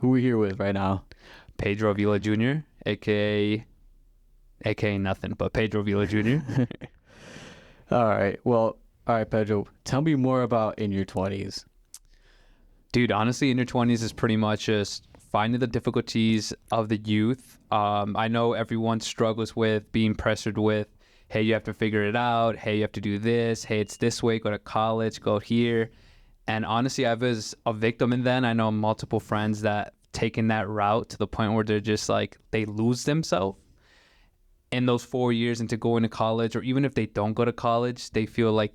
Who we here with right now? Pedro Avila Jr., aka nothing but Pedro Avila Jr. All right. Well, all right, Pedro. Tell me more about in your 20s. Dude, honestly, in your 20s is pretty much just finding the difficulties of the youth. I know everyone struggles with being pressured with, hey, you have to figure it out. Hey, you have to do this. Hey, it's this way. Go to college. Go here. And honestly, I was a victim in then. I know multiple friends that taken that route to the point where they're just like, they lose themselves in those 4 years into going to college, or even if they don't go to college, they feel like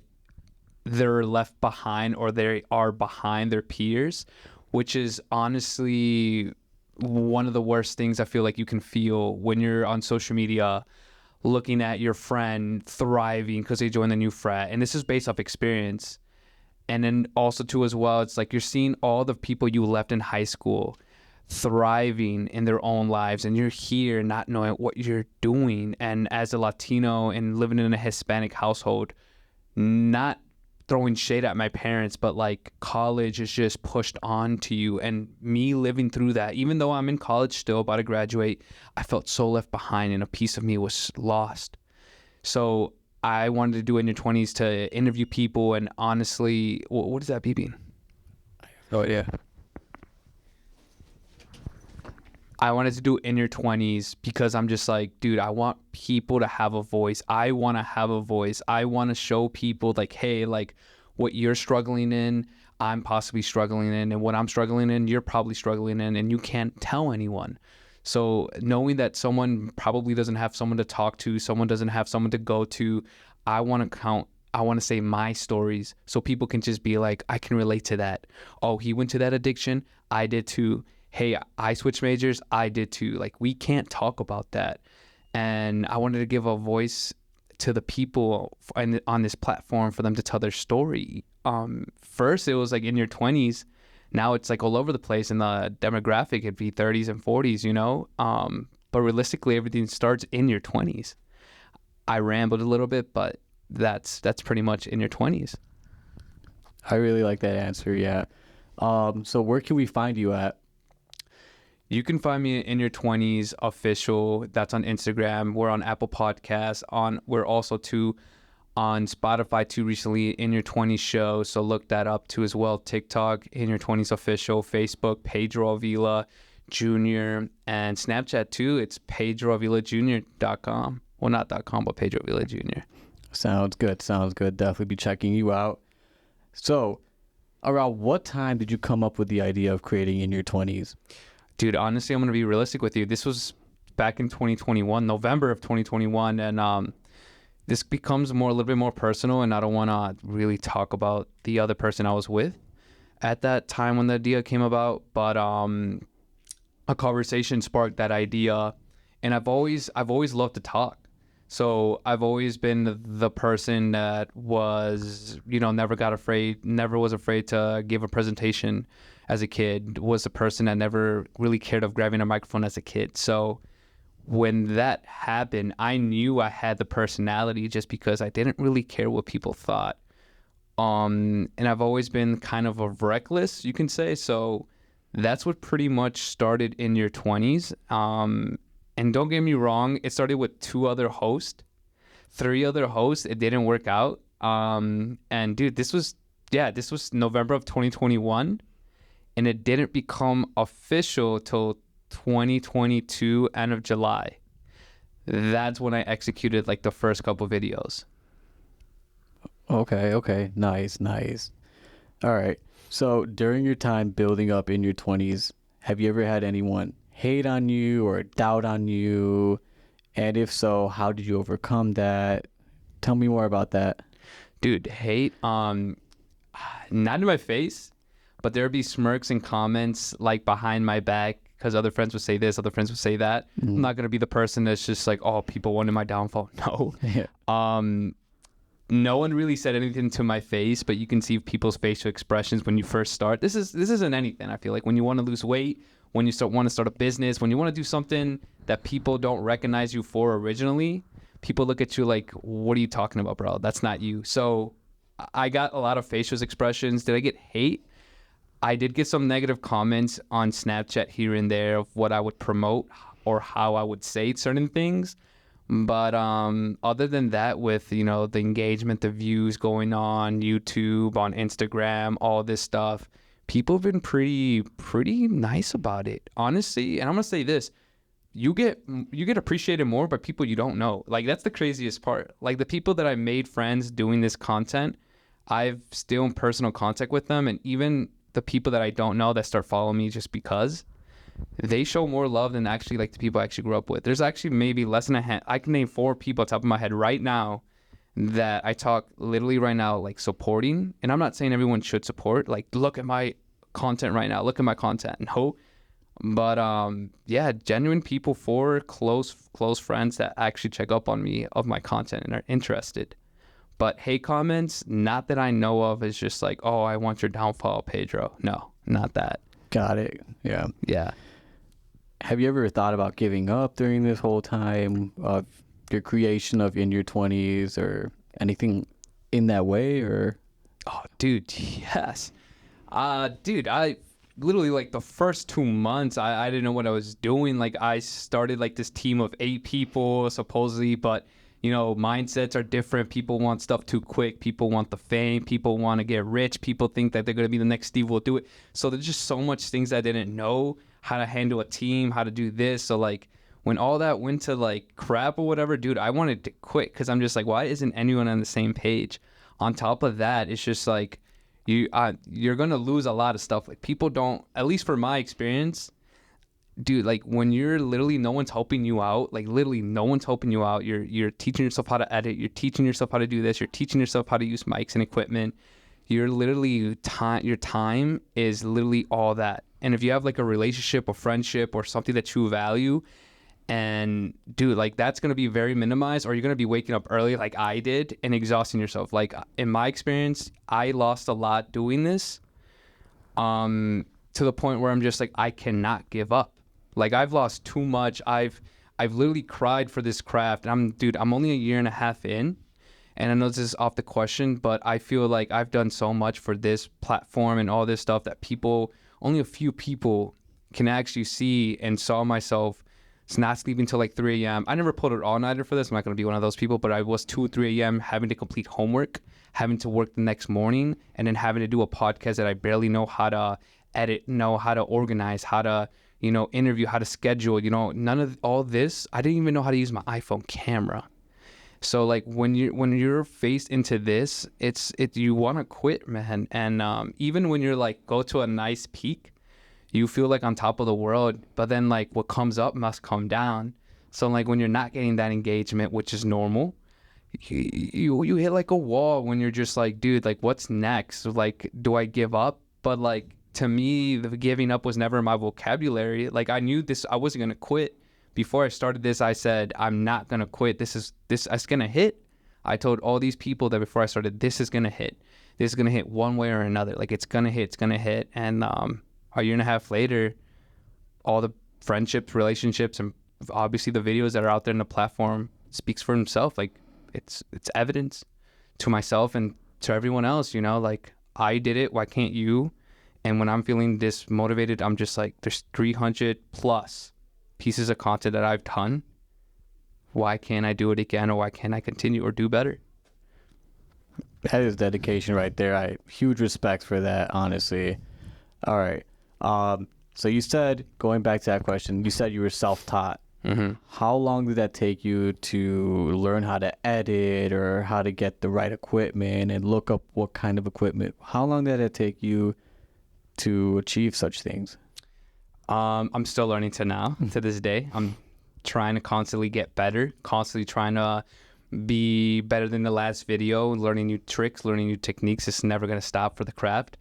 they're left behind or they are behind their peers, which is honestly one of the worst things I feel like you can feel when you're on social media looking at your friend thriving because they joined a new frat. And this is based off experience. And then also too as well, it's like you're seeing all the people you left in high school thriving in their own lives, and you're here not knowing what you're doing. And as a Latino and living in a Hispanic household, not throwing shade at my parents, but like college is just pushed on to you. And me living through that, even though I'm in college still about to graduate, I felt so left behind and a piece of me was lost. So I wanted to do in your 20s to interview people. And honestly, what is that beeping? Oh, yeah. I wanted to do in your 20s because I'm just like, dude, I want people to have a voice. I want to have a voice. I want to show people like, hey, like what you're struggling in, I'm possibly struggling in, and what I'm struggling in, you're probably struggling in, and you can't tell anyone. So knowing that someone probably doesn't have someone to talk to, someone doesn't have someone to go to, I want to say my stories so people can just be like, I can relate to that. Oh, he went to that addiction. I did too. Hey, I switched majors. I did too. Like, we can't talk about that. And I wanted to give a voice to the people on this platform for them to tell their story. First, it was like in your 20s. Now it's like all over the place in the demographic. It'd be 30s and 40s, you know? But realistically, everything starts in your 20s. I rambled a little bit, but that's pretty much in your 20s. I really like that answer, yeah. So where can we find you at? You can find me in your 20s official. That's on Instagram. We're on Apple Podcasts. We're also too on Spotify too recently, in your 20s show. So look that up too as well. TikTok, in your 20s official. Facebook, Pedro Avila Jr. And Snapchat too. It's PedroAvilaJr.com. Well, not .com, but Pedro Avila Jr. Sounds good. Definitely be checking you out. So around what time did you come up with the idea of creating in your 20s? Dude, honestly, I'm going to be realistic with you. This was back in 2021, November of 2021. And this becomes a little bit more personal. And I don't want to really talk about the other person I was with at that time when the idea came about. But a conversation sparked that idea. And I've always loved to talk. So I've always been the person that was, never was afraid to give a presentation as a kid, was a person that never really cared of grabbing a microphone as a kid. So when that happened, I knew I had the personality just because I didn't really care what people thought. And I've always been kind of a reckless, you can say. So that's what pretty much started in your 20s. And don't get me wrong, it started with 3 other hosts. It didn't work out. And dude, this was November of 2021. And it didn't become official till 2022, end of July. That's when I executed like the first couple videos. Okay. Nice. All right. So during your time building up in your 20s, have you ever had anyone hate on you or doubt on you? And if so, how did you overcome that? Tell me more about that. Dude, hate, not in my face, but there'd be smirks and comments like behind my back because other friends would say this, other friends would say that. I'm not going to be the person that's just like, oh, people wanted my downfall. No. Yeah. No one really said anything to my face, but you can see people's facial expressions when you first start. This isn't anything. I feel like when you want to lose weight, when you want to start a business, when you want to do something that people don't recognize you for originally, people look at you like, what are you talking about, bro? That's not you. So I got a lot of facial expressions. Did I get hate? I did get some negative comments on Snapchat here and there of what I would promote or how I would say certain things. But other than that, with, you know, the engagement, the views going on YouTube, on Instagram, all this stuff, people have been pretty nice about it, honestly. And I'm gonna say this: you get appreciated more by people you don't know. Like, that's the craziest part. Like, the people that I made friends doing this content, I've still in personal contact with them, and even the people that I don't know that start following me just because, they show more love than actually like the people I actually grew up with. There's actually maybe less than a hand. I can name 4 people on top of my head right now that I talk literally right now, like, supporting. And I'm not saying everyone should support. Like, look at my content right now. Look at my content. No. But yeah, genuine people, 4 close friends that actually check up on me of my content and are interested. But hate comments, not that I know of, is just like, oh, I want your downfall, Pedro. No, not that. Got it. Yeah. Yeah. Have you ever thought about giving up during this whole time of your creation of In Your 20s or anything in that way? Or Oh, dude, yes. Dude, I literally, like, the first 2 months, I didn't know what I was doing. Like, I started like this team of 8 people supposedly, but, you know, mindsets are different. People want stuff too quick. People want the fame. People want to get rich. People think that they're going to be the next Steve will do it. So there's just so much things I didn't know, how to handle a team, how to do this. So, like, when all that went to, like, crap or whatever, dude, I wanted to quit because I'm just like, why isn't anyone on the same page? On top of that, it's just like, you're gonna lose a lot of stuff. Like, people don't, at least for my experience, dude, like, when you're literally, no one's helping you out, like, literally no one's helping you out. You're teaching yourself how to edit, you're teaching yourself how to do this, you're teaching yourself how to use mics and equipment. You're literally, your time is literally all that. And if you have, like, a relationship or friendship or something that you value, and dude, like, that's going to be very minimized, or you're going to be waking up early like I did and exhausting yourself. Like, in my experience, I lost a lot doing this, to the point where I'm just like, I cannot give up. Like, I've lost too much. I've literally cried for this craft. And I'm only a year and a half in, and I know this is off the question, but I feel like I've done so much for this platform and all this stuff that only a few people can actually see, and saw myself not sleeping till like 3 a.m. I never pulled an all-nighter for this. I'm not going to be one of those people, but I was 2 or 3 a.m. having to complete homework, having to work the next morning, and then having to do a podcast that I barely know how to edit, know how to organize, how to, you know, interview, how to schedule, you know, none of all this. I didn't even know how to use my iPhone camera. So, like, when you're faced into this, you want to quit, man. And even when you're like, go to a nice peak, you feel like on top of the world, but then, like, what comes up must come down. So, like, when you're not getting that engagement, which is normal, you hit like a wall when you're just like, dude, like, what's next? Like, do I give up? But, like, to me, the giving up was never in my vocabulary. Like, I knew this, I wasn't gonna quit. Before I started this, I said, I'm not gonna quit. This is gonna hit. I told all these people that before I started, this is gonna hit. This is gonna hit one way or another. Like, it's gonna hit. And a year and a half later, all the friendships, relationships, and obviously the videos that are out there in the platform speaks for himself. Like, it's evidence to myself and to everyone else, you know, like, I did it, why can't you? And when I'm feeling this motivated, I'm just like, there's 300 plus pieces of content that I've done. Why can't I do it again, or why can't I continue or do better? that is dedication right there. I huge respect for that, honestly. All right. So you said, going back to that question, you said you were self-taught. Mm-hmm. How long did that take you to learn how to edit or how to get the right equipment and look up what kind of equipment? How long did it take you to achieve such things? I'm still learning to this day. I'm trying to constantly get better, constantly trying to be better than the last video, learning new tricks, learning new techniques. It's never going to stop for the craft.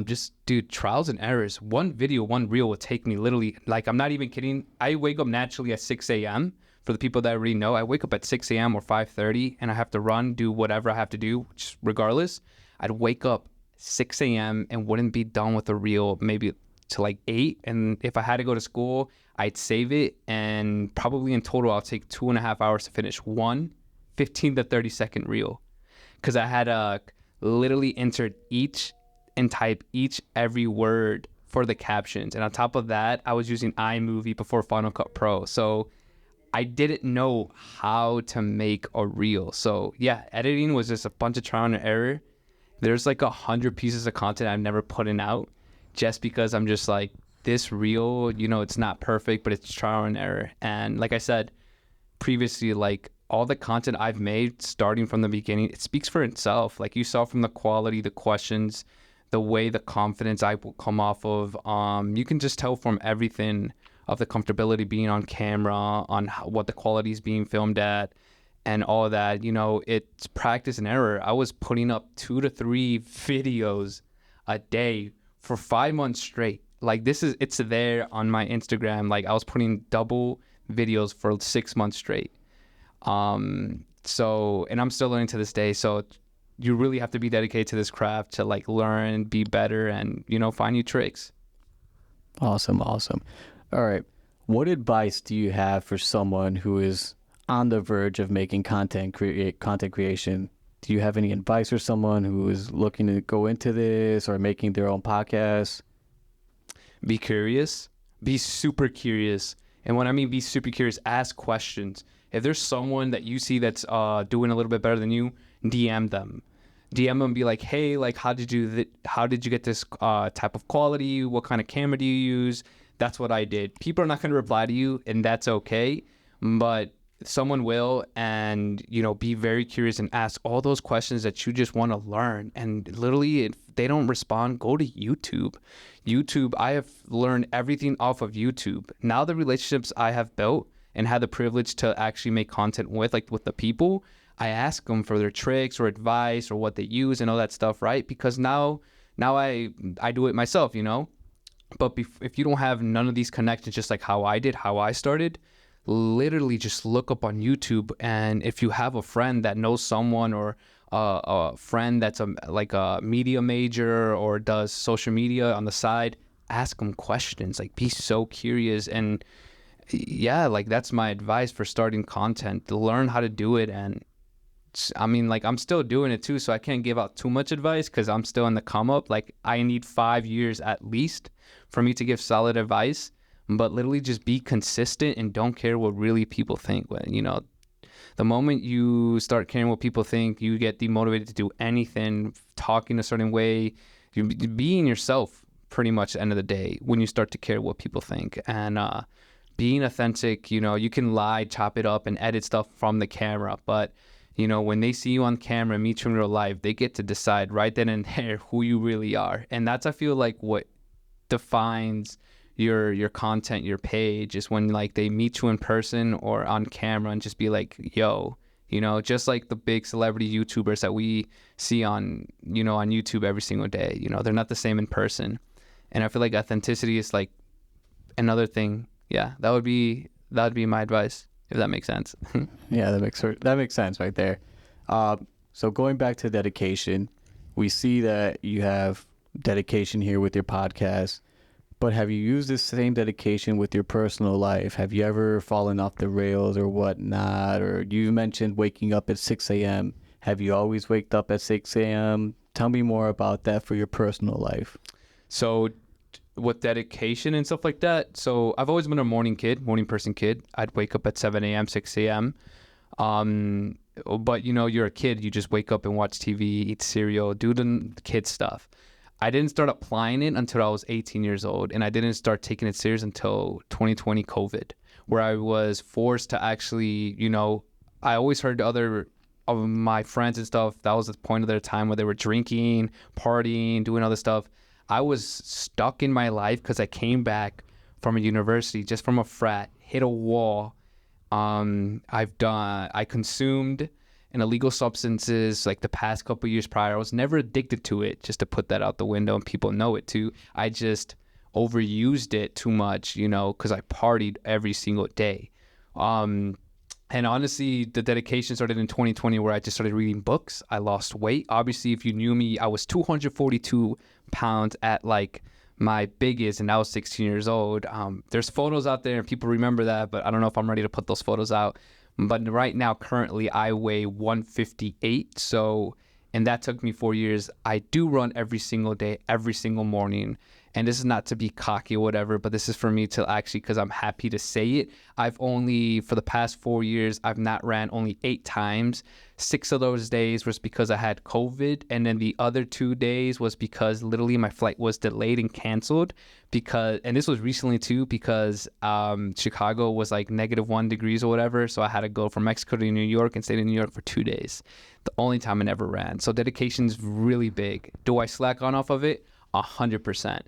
Just, dude, trials and errors. One video, one reel will take me literally, like, I'm not even kidding. I wake up naturally at 6 a.m. For the people that already know, I wake up at 6 a.m. or 5:30, and I have to run, do whatever I have to do, which, regardless, I'd wake up 6 a.m. and wouldn't be done with a reel maybe to like 8. And if I had to go to school, I'd save it. And probably in total, I'll take 2.5 hours to finish one 15 to 30 second reel. Because I had literally entered each and type every word for the captions. And on top of that, I was using iMovie before Final Cut Pro. So I didn't know how to make a reel. So yeah, editing was just a bunch of trial and error. There's like 100 pieces of content I've never put in out just because I'm just like, this reel, it's not perfect, but it's trial and error. And like I said previously, like all the content I've made starting from the beginning, it speaks for itself. Like you saw from the quality, the questions, the way, the confidence I will come off of. You can just tell from everything of the comfortability being on camera, on what the quality is being filmed at, and all of that. It's practice and error. I was putting up 2 to 3 videos a day for 5 months straight. Like it's there on my Instagram. Like I was putting double videos for 6 months straight. So, and I'm still learning to this day. So you really have to be dedicated to this craft to like learn, be better, and, find new tricks. Awesome. Awesome. All right. What advice do you have for someone who is on the verge of making content creation? Do you have any advice for someone who is looking to go into this or making their own podcast? Be curious, be super curious. And when I mean be super curious, ask questions. If there's someone that you see that's doing a little bit better than you, DM them. DM them, be like, hey, like, how did you get this type of quality? What kind of camera do you use? That's what I did. People are not going to reply to you, and that's okay. But someone will, and be very curious and ask all those questions that you just want to learn. And literally, if they don't respond, go to YouTube. I have learned everything off of YouTube. Now the relationships I have built and had the privilege to actually make content with, like with the people, I ask them for their tricks or advice or what they use and all that stuff, right? Because now I do it myself, But if you don't have none of these connections, just like how I started, literally just look up on YouTube. And if you have a friend that knows someone, or a friend that's like a media major or does social media on the side, ask them questions. Like, be so curious. And yeah, like that's my advice for starting content, to learn how to do it. And I mean, like, I'm still doing it too, so I can't give out too much advice because I'm still in the come up. Like, I need 5 years at least for me to give solid advice. But literally just be consistent and don't care what really people think. The moment you start caring what people think, you get demotivated to do anything, talking a certain way, being yourself pretty much at the end of the day when you start to care what people think. And being authentic, you can lie, chop it up, and edit stuff from the camera. But, when they see you on camera, meet you in real life, they get to decide right then and there who you really are. And that's, I feel like, what defines your content, your page, is when like they meet you in person or on camera and just be like, yo, just like the big celebrity YouTubers that we see on YouTube every single day. They're not the same in person. And I feel like authenticity is like another thing. Yeah, that would be my advice, if that makes sense. Yeah, that makes sense right there. So going back to dedication, we see that you have dedication here with your podcast. But have you used this same dedication with your personal life? Have you ever fallen off the rails or whatnot? Or you mentioned waking up at 6 a.m. Have you always waked up at 6 a.m.? Tell me more about that for your personal life. So with dedication and stuff like that, so I've always been a morning person kid. I'd wake up at 7 a.m., 6 a.m. But you're a kid. You just wake up and watch TV, eat cereal, do the kid stuff. I didn't start applying it until I was 18 years old, and I didn't start taking it serious until 2020 COVID, where I was forced to actually, I always heard other of my friends and stuff, that was the point of their time where they were drinking, partying, doing other stuff. I was stuck in my life because I came back from a university, just from a frat, hit a wall. I consumed and illegal substances like the past couple years prior. I was never addicted to it, just to put that out the window, and people know it too. I just overused it too much, because I partied every single day. And honestly, the dedication started in 2020, where I just started reading books. I lost weight. Obviously, if you knew me, I was 242 pounds at like my biggest, and I was 16 years old. There's photos out there and people remember that, but I don't know if I'm ready to put those photos out. But right now, currently, I weigh 158. So, And that took me 4 years. I do run every single day, every single morning. And this is not to be cocky or whatever, but this is for me to actually, because I'm happy to say it. I've only, for the past 4 years, I've not ran only 8 times. 6 of those days was because I had COVID. And then the other 2 days was because literally my flight was delayed and canceled because, and this was recently too, because Chicago was like -1 degrees or whatever. So I had to go from Mexico to New York and stay in New York for 2 days. The only time I never ran. So dedication's really big. Do I slack on off of it? 100%.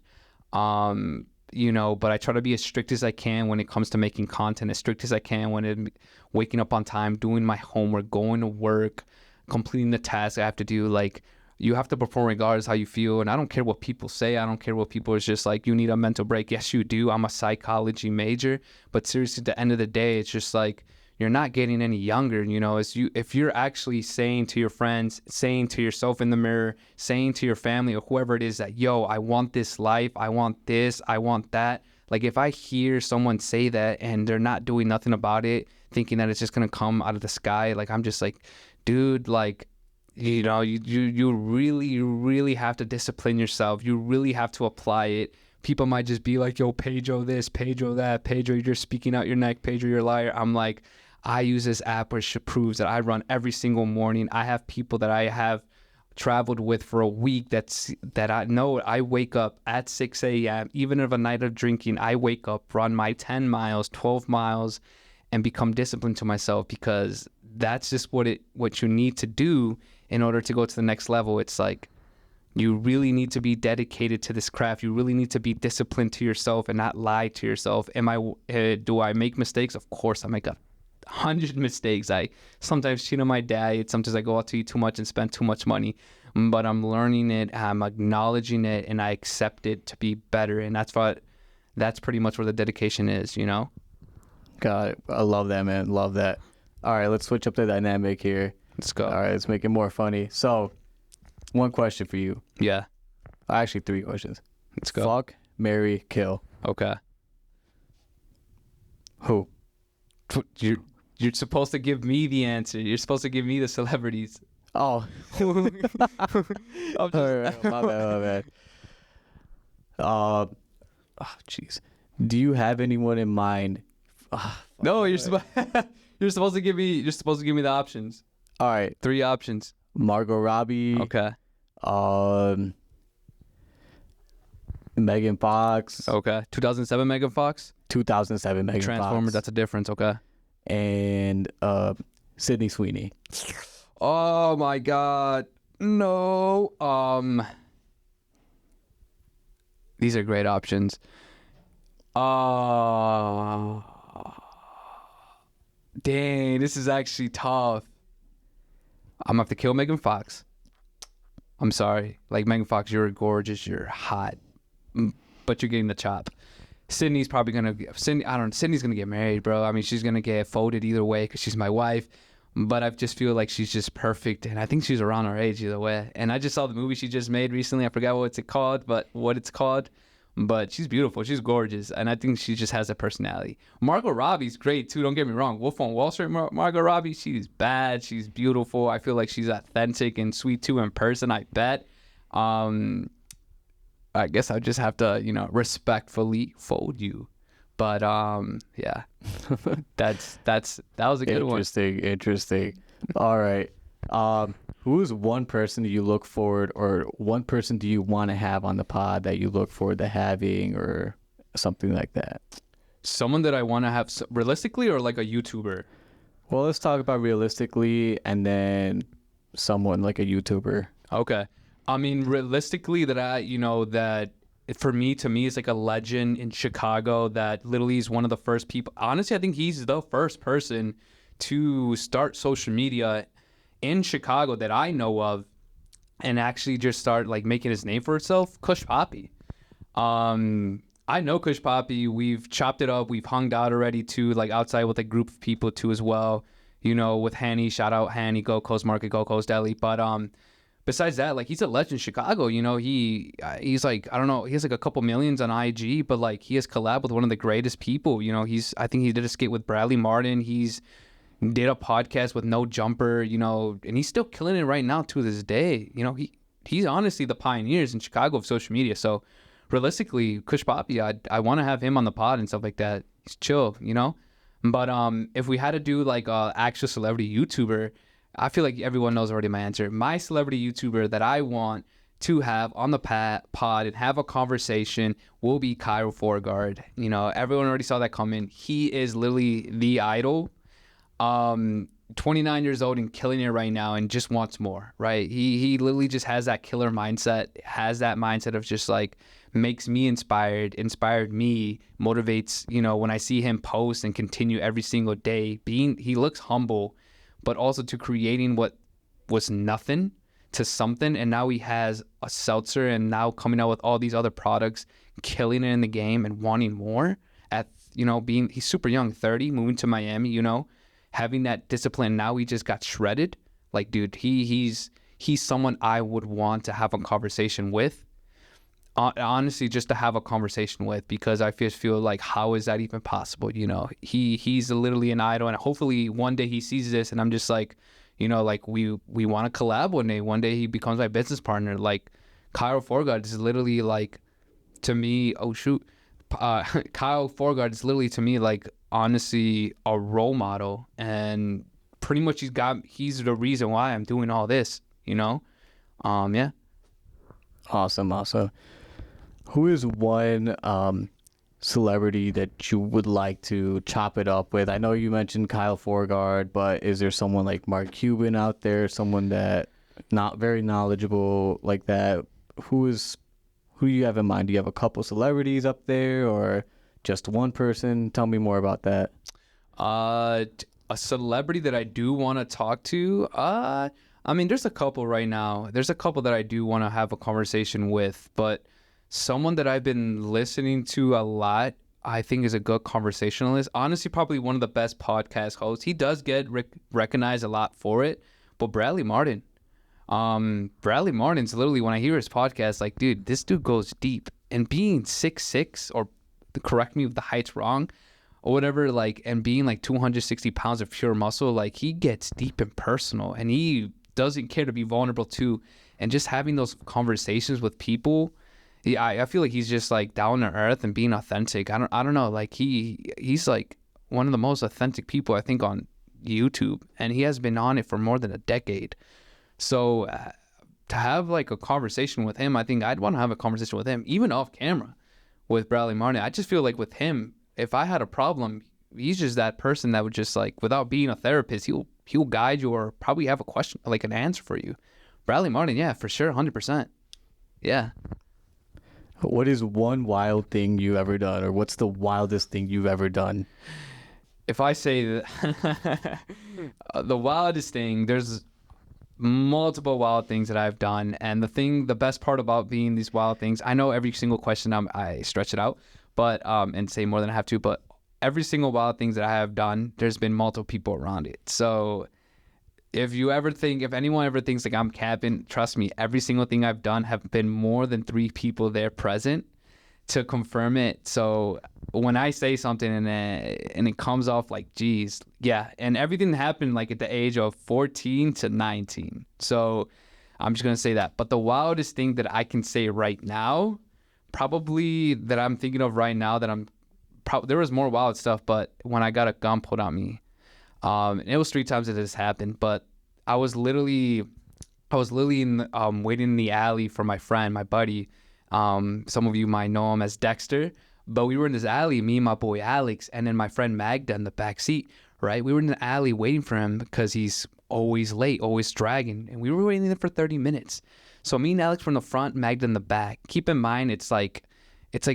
But I try to be as strict as I can when it comes to making content, as strict as I can when it waking up on time, doing my homework, going to work, completing the tasks I have to do. Like, you have to perform regardless how you feel. And I don't care what people say. I don't care what people is just like, you need a mental break. Yes, you do. I'm a psychology major, but seriously, at the end of the day, it's just like, you're not getting any younger, if you're actually saying to your friends, saying to yourself in the mirror, saying to your family or whoever it is that, yo, I want this life, I want this, I want that. Like, if I hear someone say that and they're not doing nothing about it, thinking that it's just going to come out of the sky, like, I'm just like, dude, like, you really, really have to discipline yourself. You really have to apply it. People might just be like, yo, Pedro this, Pedro that, Pedro, you're speaking out your neck, Pedro, you're a liar. I'm like, I use this app which proves that I run every single morning. I have people that I have traveled with for a week that I know I wake up at 6 a.m. Even if a night of drinking, I wake up, run my 10 miles, 12 miles, and become disciplined to myself, because that's just what you need to do in order to go to the next level. It's like, you really need to be dedicated to this craft. You really need to be disciplined to yourself and not lie to yourself. Do I make mistakes? Of course, I make 100 mistakes. I sometimes cheat on my diet. Sometimes I go out to eat too much and spend too much money. But I'm learning it. I'm acknowledging it, and I accept it to be better. And that's pretty much where the dedication is. Got it. I love that, man. Love that. All right, let's switch up the dynamic here. Let's go. All right, let's make it more funny. So, one question for you. Yeah. Actually, 3 questions. Let's go. Fuck, marry, kill. Okay. Who? You're supposed to give me the answer. You're supposed to give me the celebrities. Oh. All right, my bad. Jeez. Do you have anyone in mind? No, you're supposed to give me the options. All right. 3 options. Margot Robbie. Okay. Megan Fox. Okay. 2007 Megan Fox. 2007 Megan Transformers. Fox. That's a difference. Okay. And Sydney Sweeney. Oh my God. No. These are great options. Dang, this is actually tough. I'm gonna have to kill Megan Fox. I'm sorry. Like, Megan Fox, you're gorgeous, you're hot, but you're getting the chop. Sydney's gonna get married, bro. I mean, she's gonna get folded either way because she's my wife. But I just feel like she's just perfect, and I think she's around our age either way. And I just saw the movie she just made recently. I forgot what it's called. But she's beautiful. She's gorgeous. And I think she just has a personality. Margot Robbie's great, too. Don't get me wrong. Wolf on Wall Street, Margot Robbie, she's bad. She's beautiful. I feel like she's authentic and sweet, too, in person, I bet. I guess I just have to, respectfully fold you. But, yeah. that was a good one. Interesting. All right. Who is one person do you look forward, or one person do you want to have on the pod that you look forward to having, or something like that? Someone that I want to have realistically, or like a YouTuber? Well, let's talk about realistically, and then someone like a YouTuber. Okay. I mean, realistically, that to me, is like a legend in Chicago that literally is one of the first people. Honestly, I think he's the first person to start social media in Chicago that I know of, and actually just start like making his name for itself. Kush Poppy. I know Kush Poppy. We've chopped it up. We've hung out already too, like outside with a group of people too as well. With Hanny. Shout out Hanny, GoldCoast Market, GoldCoast Deli. But besides that, like, he's a legend in Chicago. He's like, I don't know, he has like a couple millions on IG, but like, he has collabed with one of the greatest people. I think he did a skit with Bradley Martin. did a podcast with no jumper, you know, and he's still killing it right now to this day. You know, he's honestly the pioneers in Chicago of social media. So realistically, Kush Papi, I want to have him on the pod and stuff like that. He's chill, you know. But if we had to do like a actual celebrity YouTuber, I feel like everyone knows already my answer. My celebrity YouTuber that I want to have on the pod and have a conversation will be Kyle Forgard. You know, everyone already saw that coming. He is literally the idol. 29 years old and killing it right now and just wants more, right? He literally just has that killer mindset, has that mindset of just like makes me inspired me, motivates, you know, when I see him post and continue every single day, he looks humble, but also to creating what was nothing to something, and now he has a seltzer and now coming out with all these other products, killing it in the game and wanting more at, you know, he's super young, 30, moving to Miami, you know, having that discipline. Now he just got shredded. Like, dude, he's someone I would want to have a conversation with. Honestly, just to have a conversation with, because I just feel like, how is that even possible? You know, he's literally an idol, and hopefully one day he sees this and I'm just like, you know, like we want to collab one day. One day he becomes my business partner. Like Kyle Forgard is literally like, to me, Kyle Forgard is literally to me like honestly a role model, and pretty much he's the reason why I'm doing all this, you know. Yeah. Awesome. Who is one celebrity that you would like to chop it up with? I know you mentioned Kyle Forgard, but is there someone like Mark Cuban out there, someone that not very knowledgeable like that? Who do you have in mind? Do you have a couple celebrities up there or just one person? Tell me more about that. A celebrity that I do want to talk to. I mean, there's a couple right now. There's a couple that I do want to have a conversation with, but someone that I've been listening to a lot, I think is a good conversationalist. Honestly, probably one of the best podcast hosts. He does get recognized a lot for it, but Bradley Martin. Bradley Martin's literally, when I hear his podcast, like, dude, this dude goes deep. And being 6'6", or correct me if the height's wrong, or whatever, like, and being like 260 pounds of pure muscle, like, he gets deep and personal, and he doesn't care to be vulnerable too. And just having those conversations with people, I feel like he's just like down to earth and being authentic. I don't know, like he's like one of the most authentic people I think on YouTube, and he has been on it for more than a decade. So to have like a conversation with him, I think I'd want to have a conversation with him, even off camera, with Bradley Martin. I just feel like with him, if I had a problem, he's just that person that would just like, without being a therapist, he'll guide you or probably have a question, like an answer for you. Bradley Martin, yeah, for sure, 100%. Yeah. What is one wild thing you've ever done, or what's the wildest thing you've ever done? If I say that the wildest thing, there's multiple wild things that I've done, and the best part about being these wild things, I know every single question I stretch it out, but and say more than I have to, but every single wild things that I have done, there's been multiple people around it. So if anyone ever thinks like I'm capping, trust me, every single thing I've done have been more than 3 people there present to confirm it. So when I say something and it comes off like, geez, yeah. And everything happened like at the age of 14 to 19. So I'm just going to say that. But the wildest thing that I can say right now, probably that I'm thinking of right now, that there was more wild stuff, but when I got a gun pulled on me, and it was 3 times that this happened, but I was literally in, waiting in the alley for my friend, my buddy. Some of you might know him as Dexter, but we were in this alley, me and my boy Alex, and then my friend Magda in the back seat, right? We were in the alley waiting for him because he's always late, always dragging, and we were waiting there for 30 minutes. So me and Alex were in the front, Magda in the back. Keep in mind, it's like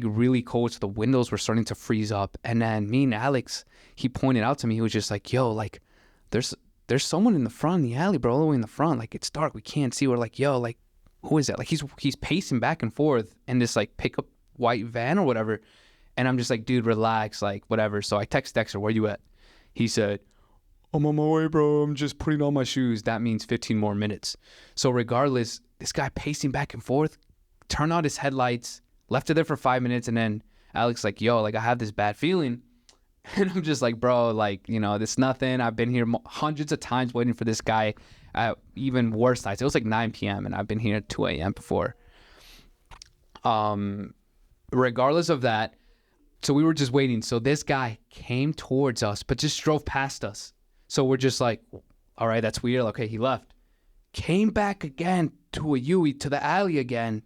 really cold, so the windows were starting to freeze up. And then me and Alex, he pointed out to me, he was just like, yo, like, there's someone in the front in the alley, bro, all the way in the front. Like, it's dark, we can't see. We're like, yo, like, who is that? Like, he's pacing back and forth in this like pickup white van or whatever. And I'm just like, dude, relax, like, whatever. So I text Dexter, where you at? He said, I'm on my way, bro. I'm just putting on my shoes. That means 15 more minutes. So regardless, this guy pacing back and forth, turned out his headlights, left it there for 5 minutes, and then Alex like, yo, like, I have this bad feeling. And I'm just like, bro, like, this nothing. I've been here hundreds of times waiting for this guy at even worse nights. It was like 9 p.m. and I've been here at 2 a.m. before. Regardless of that, so we were just waiting. So this guy came towards us, but just drove past us. So we're just like, all right, that's weird. Okay, he left. Came back again to the alley again,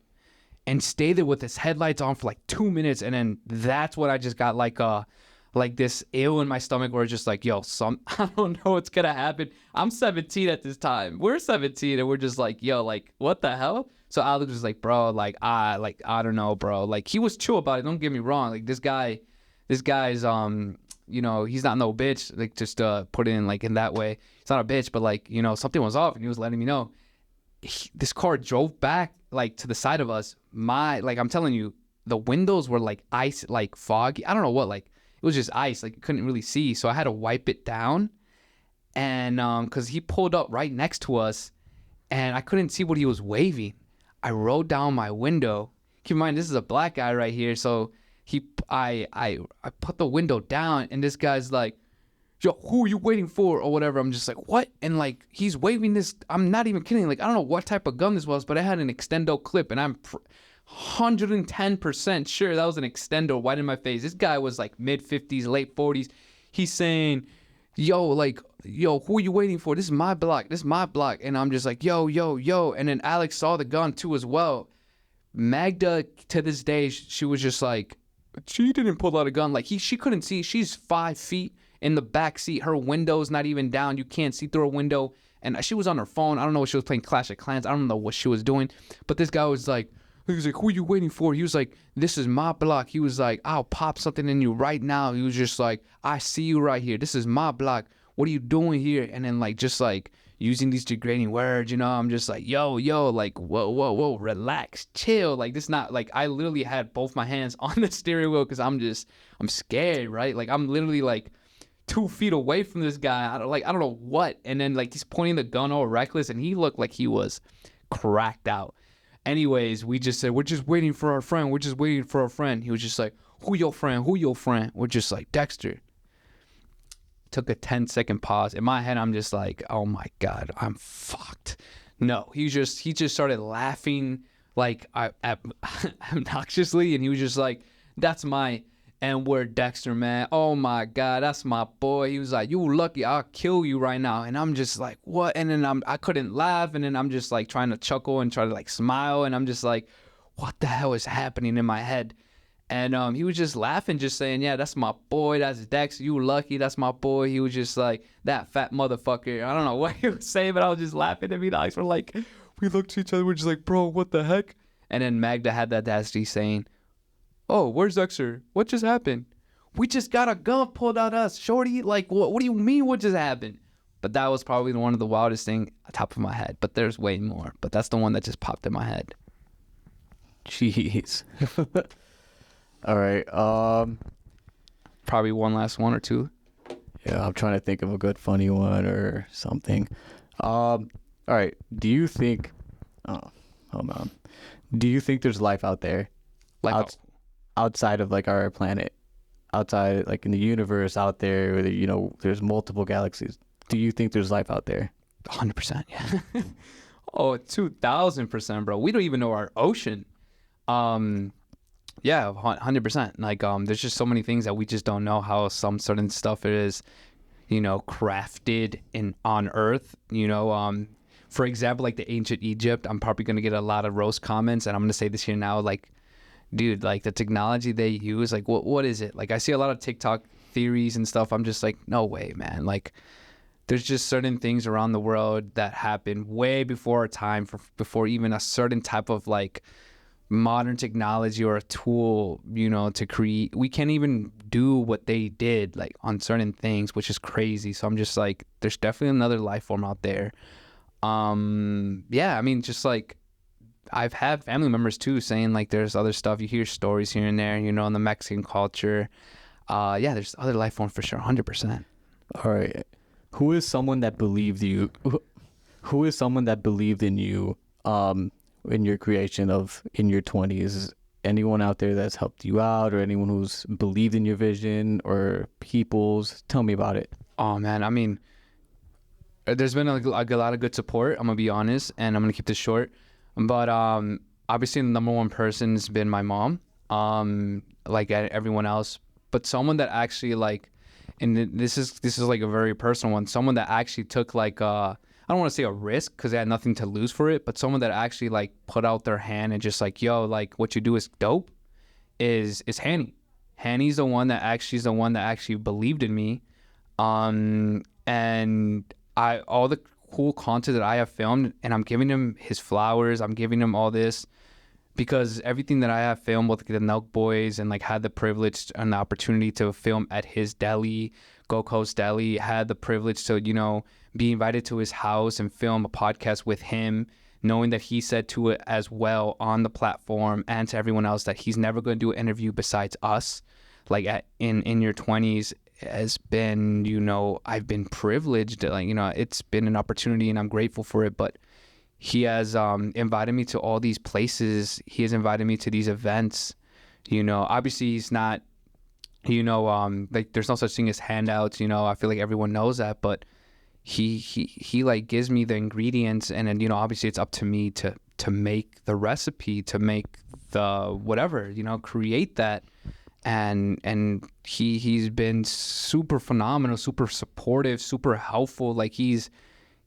and stayed there with his headlights on for like 2 minutes. And then that's what I just got like this ill in my stomach where it's just like, yo, I don't know what's gonna happen. I'm 17 at this time. We're 17 and we're just like, yo, like, what the hell? So Alex was like, bro, I don't know, bro. Like, he was chill about it. Don't get me wrong. Like, this guy's he's not no bitch. Like, just put it in like in that way. He's not a bitch, but like, something was off and he was letting me know. This car drove back like to the side of us. I'm telling you, the windows were like ice, like foggy. I don't know what, like, it was just ice. Like, you couldn't really see. So I had to wipe it down. And because he pulled up right next to us and I couldn't see what he was waving. I rolled down my window. Keep in mind, this is a black guy right here. So I put the window down and this guy's like, yo, who are you waiting for? Or whatever. I'm just like, what? And like, he's waving this. I'm not even kidding. Like, I don't know what type of gun this was, but it had an extendo clip. And I'm 110% sure that was an extendo right in my face. This guy was like mid 50s, late 40s. He's saying, yo, who are you waiting for? This is my block. This is my block. And I'm just like, yo. And then Alex saw the gun too as well. Magda, to this day, she was just like, she didn't pull out a gun. Like, she couldn't see. She's 5 feet in the back seat. Her window's not even down. You can't see through a window. And she was on her phone. I don't know what she was playing, Clash of Clans. I don't know what she was doing. But this guy was like, who are you waiting for? He was like, this is my block. He was like, I'll pop something in you right now. He was just like, I see you right here. This is my block. What are you doing here? And then like, just like using these degrading words, I'm just like, yo, like, whoa, relax, chill. Like, this not like, I literally had both my hands on the steering wheel because I'm scared, right? Like, I'm literally like 2 feet away from this guy. I don't know what. And then like, he's pointing the gun all reckless and he looked like he was cracked out. Anyways, we just said, we're just waiting for our friend. We're just waiting for our friend. He was just like, who your friend? We're just like, Dexter. Took a 10-second pause. In my head, I'm just like, oh my God, I'm fucked. No, he just started laughing like obnoxiously. And he was just like, that's my N-word Dexter, man. Oh my God, that's my boy. He was like, you lucky, I'll kill you right now. And I'm just like, what? And then I couldn't laugh. And then I'm just like trying to chuckle and try to like smile. And I'm just like, what the hell is happening in my head? And he was just laughing, just saying, yeah, that's my boy. That's Dex. You lucky. That's my boy. He was just like, that fat motherfucker. I don't know what he was saying, but I was just laughing. And me and Alex were like, we looked to each other. We're just like, bro, what the heck? And then Magda had that audacity saying, oh, where's Dexter? What just happened? We just got a gun pulled out us. Shorty, like, what do you mean what just happened? But that was probably one of the wildest things on top of my head. But there's way more. But that's the one that just popped in my head. Jeez. All right. Probably one last one or two. Yeah, I'm trying to think of a good funny one or something. All right. Do you think? Oh, hold on. Do you think there's life out there? Like Outside of like our planet, outside like in the universe out there, where, there's multiple galaxies. Do you think there's life out there? 100%, yeah. Oh, 2,000%, bro. We don't even know our ocean. Yeah, 100%. Like, there's just so many things that we just don't know how some certain stuff is, crafted on Earth. For example, like the ancient Egypt. I'm probably gonna get a lot of roast comments, and I'm gonna say this here now, like, dude, like the technology they use, like what is it? Like, I see a lot of TikTok theories and stuff. I'm just like, no way, man. Like, there's just certain things around the world that happen way before our time, before even a certain type of like modern technology or a tool, to create. We can't even do what they did like on certain things, which is crazy. So I'm just like, there's definitely another life form out there. Yeah, I mean, just like, I've had family members too saying like there's other stuff. You hear stories here and there, in the Mexican culture. Yeah, there's other life forms for sure, 100%. All right. Who is someone that believed you? Who is someone that believed in you? In your creation in your 20s, anyone out there that's helped you out, or anyone who's believed in your vision, or people's? Tell me about it. Oh man, I mean, there's been a lot of good support. I'm gonna be honest, and I'm gonna keep this short. But obviously the number one person's been my mom. Like everyone else, but someone that actually like, and this is like a very personal one. Someone that actually took like I don't want to say a risk because they had nothing to lose for it, but someone that actually like put out their hand and just like, yo, like what you do is dope. Is Hanny. Hanny's the one that actually believed in me. And I all the cool content that I have filmed, and I'm giving him his flowers. I'm giving him all this because everything that I have filmed with the Nelk Boys and like had the privilege and the opportunity to film at his deli, GoldCoast Deli, had the privilege to, be invited to his house and film a podcast with him, knowing that he said to it as well on the platform and to everyone else that he's never going to do an interview besides us, like in your 20s has been, I've been privileged, like, it's been an opportunity and I'm grateful for it, but he has invited me to all these places. He has invited me to these events. Obviously he's not, like there's no such thing as handouts. I feel like everyone knows that, but he like gives me the ingredients, and then obviously it's up to me to make the recipe, to make the whatever, create that. And he's been super phenomenal, super supportive, super helpful. Like he's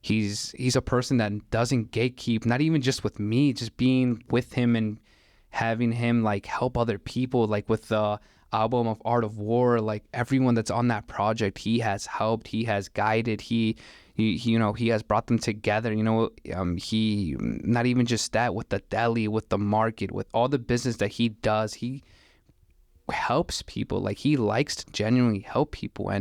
a person that doesn't gatekeep, not even just with me, just being with him and having him like help other people, like with the album of Art of War, like everyone that's on that project, he has helped, he has guided, he has brought them together. He, not even just that, with the deli, with the market, with all the business that he does, he helps people. Like he likes to genuinely help people.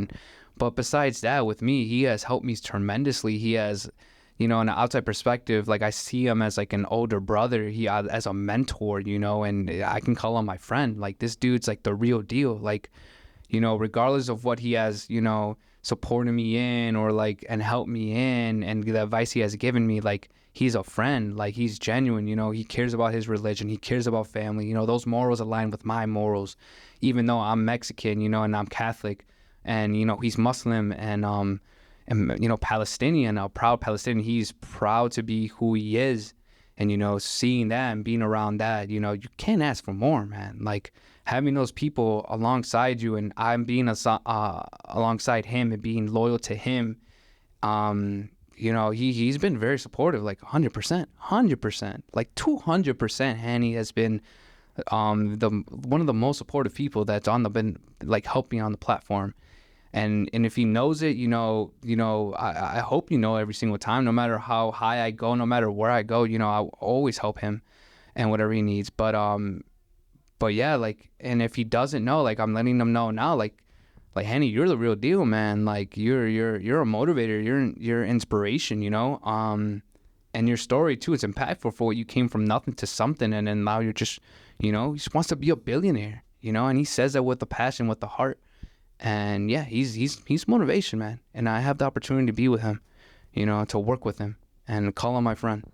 But besides that, with me, he has helped me tremendously. He has, in an outside perspective, like I see him as like an older brother, he as a mentor, and I can call him my friend. Like this dude's like the real deal. Like, regardless of what he has, supported me in or like and helped me in, and the advice he has given me, like he's a friend. Like he's genuine. He cares about his religion, he cares about family. Those morals align with my morals, even though I'm Mexican, and I'm Catholic, and he's Muslim and Palestinian, a proud Palestinian. He's proud to be who he is, and seeing that and being around that, you can't ask for more, man. Like having those people alongside you, and I'm being alongside him and being loyal to him. He's been very supportive, like 100%, like 200%. Hanny has been the one of the most supportive people that's been like helping on the platform. And if he knows it, I hope every single time, no matter how high I go, no matter where I go, I'll always help him and whatever he needs. But yeah, like, and if he doesn't know, like I'm letting him know now, like Henny, you're the real deal, man. Like you're a motivator, you're inspiration, and your story too, it's impactful for what you came from nothing to something, and then now you're just, he just wants to be a billionaire, and he says that with the passion, with the heart. And yeah, he's motivation, man. And I have the opportunity to be with him, to work with him and call him my friend.